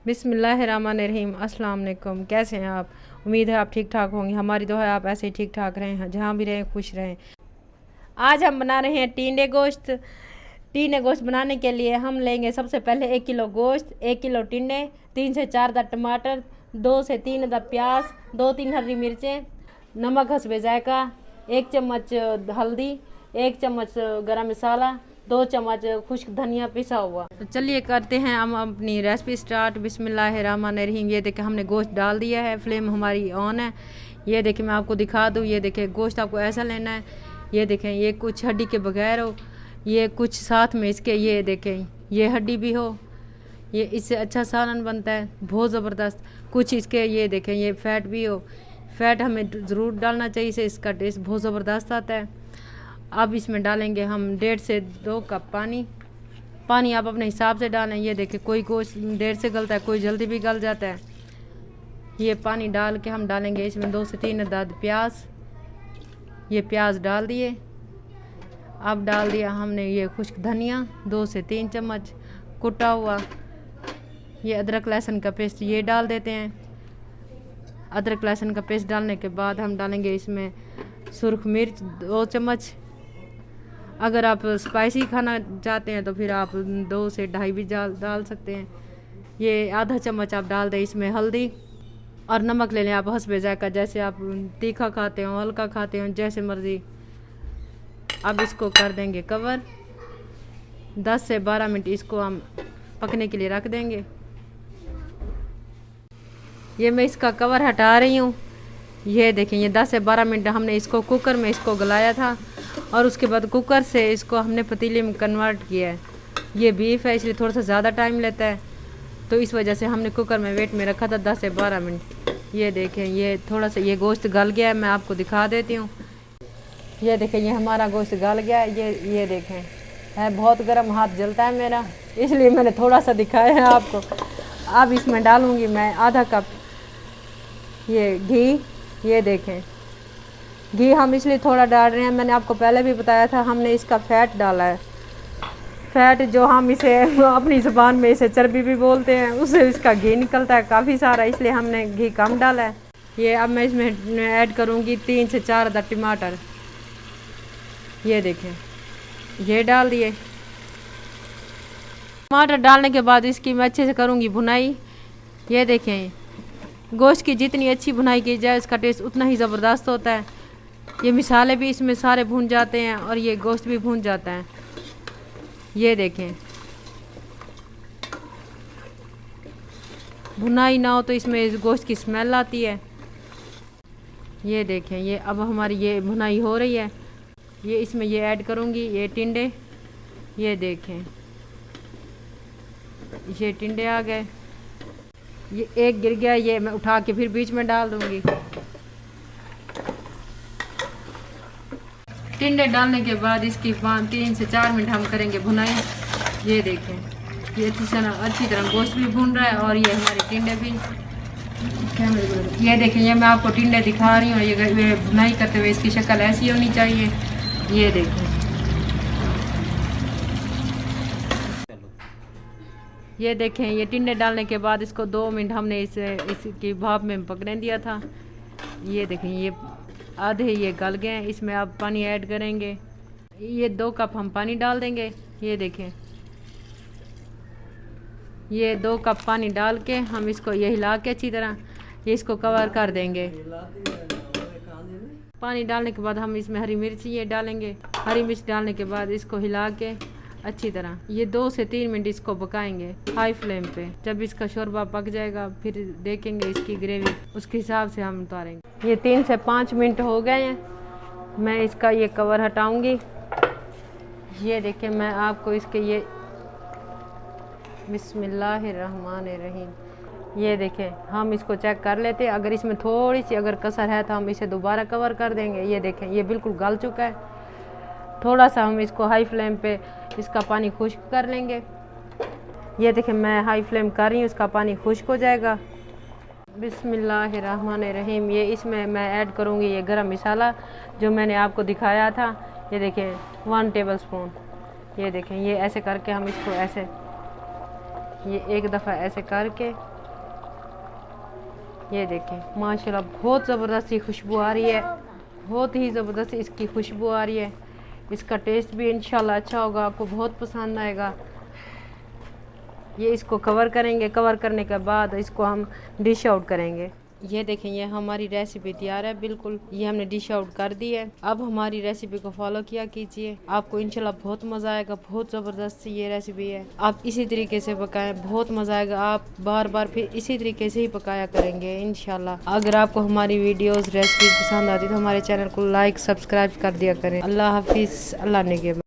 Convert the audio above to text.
बिस्मिल्लाहिर्रहमानिर्रहीम। अस्सलाम वालेकुम। कैसे हैं आप? उम्मीद है आप ठीक ठाक होंगे। हमारी दुआ है आप ऐसे ही ठीक ठाक रहें, जहाँ भी रहें खुश रहें। आज हम बना रहे हैं टींडे गोश्त। टींडे गोश्त बनाने के लिए हम लेंगे सबसे पहले 1 किलो गोश्त, 1 किलो टींडे, 3 से 4 अदद टमाटर, 2 से 3 अदद प्याज, 2-3 हरी मिर्चें, नमक हस्बे जायका, 1 चम्मच हल्दी, 1 चम्मच गरम मसाला, 2 चम्मच खुश्क धनिया पिसा हुआ। तो चलिए करते हैं हम अपनी रेसिपी स्टार्ट। बिस्मिल्लाहिर्रहमानिर्रहीम। ये देखिए हमने गोश्त डाल दिया है, फ्लेम हमारी ऑन है। ये देखिए मैं आपको दिखा दूँ। ये देखिए गोश्त आपको ऐसा लेना है। ये देखें ये कुछ हड्डी के बगैर हो, ये कुछ साथ में इसके ये देखें ये हड्डी भी हो, ये इससे अच्छा सालन बनता है बहुत ज़बरदस्त। कुछ इसके ये देखें ये फ़ैट भी हो, फ़ैट हमें ज़रूर डालना चाहिए, इससे इसका टेस्ट बहुत ज़बरदस्त आता है। अब इसमें डालेंगे हम 1.5 से 2 कप पानी। पानी आप अपने हिसाब से डालें। ये देखें कोई गोश्त देर से गलता है, कोई जल्दी भी गल जाता है। ये पानी डाल के हम डालेंगे इसमें 2 से 3 अदद प्याज। ये प्याज डाल दिए। अब डाल दिया हमने ये खुश्क धनिया 2 से 3 चम्मच कुटा हुआ। ये अदरक लहसुन का पेस्ट ये डाल देते हैं। अदरक लहसुन का पेस्ट डालने के बाद हम डालेंगे इसमें सुर्ख मिर्च 2 चम्मच। अगर आप स्पाइसी खाना चाहते हैं तो फिर आप 2 से 2.5 भी डाल सकते हैं। ये आधा चम्मच आप डाल दें इसमें हल्दी, और नमक ले लें आप हस्बे जायका, जैसे आप तीखा खाते हो, हल्का खाते हो, जैसे मर्ज़ी। अब इसको कर देंगे कवर। 10 से 12 मिनट इसको हम पकने के लिए रख देंगे। ये मैं इसका कवर हटा रही हूँ। ये देखें ये 10 से 12 मिनट हमने इसको कुकर में इसको गलाया था, और उसके बाद कुकर से इसको हमने पतीले में कन्वर्ट किया है। ये बीफ है इसलिए थोड़ा सा ज़्यादा टाइम लेता है, तो इस वजह से हमने कुकर में वेट में रखा था 10 से 12 मिनट। ये देखें ये थोड़ा सा ये गोश्त गल गया है, मैं आपको दिखा देती हूँ। ये देखें ये हमारा गोश्त गल गया है। ये देखें है बहुत गर्म, हाथ जलता है मेरा, इसलिए मैंने थोड़ा सा दिखाया है आपको। अब इसमें डालूँगी मैं आधा कप ये घी। ये देखें घी हम इसलिए थोड़ा डाल रहे हैं, मैंने आपको पहले भी बताया था, हमने इसका फ़ैट डाला है। फ़ैट जो हम इसे अपनी ज़ुबान में इसे चर्बी भी बोलते हैं, उससे इसका घी निकलता है काफ़ी सारा, इसलिए हमने घी कम डाला है। ये अब मैं इसमें ऐड करूँगी 3 से 4 अदद टमाटर। ये देखें ये डाल दिए। टमाटर डालने के बाद इसकी मैं अच्छे से करूँगी भुनाई। ये देखें गोश्त की जितनी अच्छी भुनाई की जाए इसका टेस्ट उतना ही ज़बरदस्त होता है। ये मिसाले भी इसमें सारे भून जाते हैं और ये गोश्त भी भून जाता है। ये देखें भुनाई ना हो तो इसमें गोश्त की स्मेल आती है। ये देखें ये अब हमारी ये भुनाई हो रही है। ये इसमें ये ऐड करूँगी ये टिंडे। ये देखें ये टिंडे आ गए। ये एक गिर गया, ये मैं उठा के फिर बीच में डाल दूँगी। टिंडे डालने के बाद इसकी 3 से 4 मिनट हम करेंगे भुनाई। ये देखें ये अच्छी तरह गोश्त भी भून रहा है और ये हमारे टिंडे भी। ये देखें ये मैं आपको टिंडे दिखा रही हूँ। ये भुनाई करते हुए इसकी शक्ल ऐसी होनी चाहिए। ये देखें ये देखें ये टिंडे डालने के बाद इसको 2 मिनट हमने इसकी भाप में पकने दिया था। ये देखें ये आधे ये गल गए हैं। इसमें अब पानी ऐड करेंगे। ये 2 कप हम पानी डाल देंगे। ये देखें ये 2 कप पानी डाल के हम इसको ये हिला के अच्छी तरह ये इसको कवर कर देंगे। पानी डालने के बाद हम इसमें हरी मिर्च ये डालेंगे। हरी मिर्च डालने के बाद इसको हिला के अच्छी तरह ये 2 से 3 मिनट इसको पकाएंगे हाई फ्लेम पे। जब इसका शोरबा पक जाएगा फिर देखेंगे इसकी ग्रेवी, उसके हिसाब से हम उतारेंगे। ये 3 से 5 मिनट हो गए हैं, मैं इसका ये कवर हटाऊंगी। ये देखें मैं आपको इसके ये बिस्मिल्लाहिर्रहमानिर्रहीम। ये देखें हम इसको चेक कर लेते हैं, अगर इसमें थोड़ी सी अगर कसर है तो हम इसे दोबारा कवर कर देंगे। ये देखें ये बिल्कुल गल चुका है। थोड़ा सा हम इसको हाई फ्लेम पे इसका पानी खुश्क कर लेंगे। ये देखें मैं हाई फ्लेम कर रही हूँ, इसका पानी खुश्क हो जाएगा। बिस्मिल्लाहिर्रहमानिर्रहीम। ये इसमें मैं ऐड करूँगी ये गरम मसाला जो मैंने आपको दिखाया था। ये देखें 1 टेबल स्पून। ये देखें ये ऐसे करके हम इसको ऐसे ये एक दफ़ा ऐसे करके ये देखें माशाल्लाह बहुत ज़बरदस्त ही खुशबू आ रही है, बहुत ही ज़बरदस्त इसकी खुशबू आ रही है। इसका टेस्ट भी इंशाल्लाह अच्छा होगा, आपको बहुत पसंद आएगा। ये इसको कवर करेंगे, कवर करने के बाद इसको हम डिश आउट करेंगे। ये देखें ये हमारी रेसिपी तैयार है बिल्कुल, ये हमने डिश आउट कर दी है। अब हमारी रेसिपी को फॉलो किया कीजिए, आपको इंशाल्लाह बहुत मज़ा आएगा। बहुत ज़बरदस्त ये रेसिपी है, आप इसी तरीके से पकाएं, बहुत मज़ा आएगा। आप बार बार फिर इसी तरीके से ही पकाया करेंगे इंशाल्लाह। अगर आपको हमारी वीडियोज़ रेसिपी पसंद आती तो हमारे चैनल को लाइक सब्सक्राइब कर दिया करें। अल्लाह हाफिज़, अल्लाह ने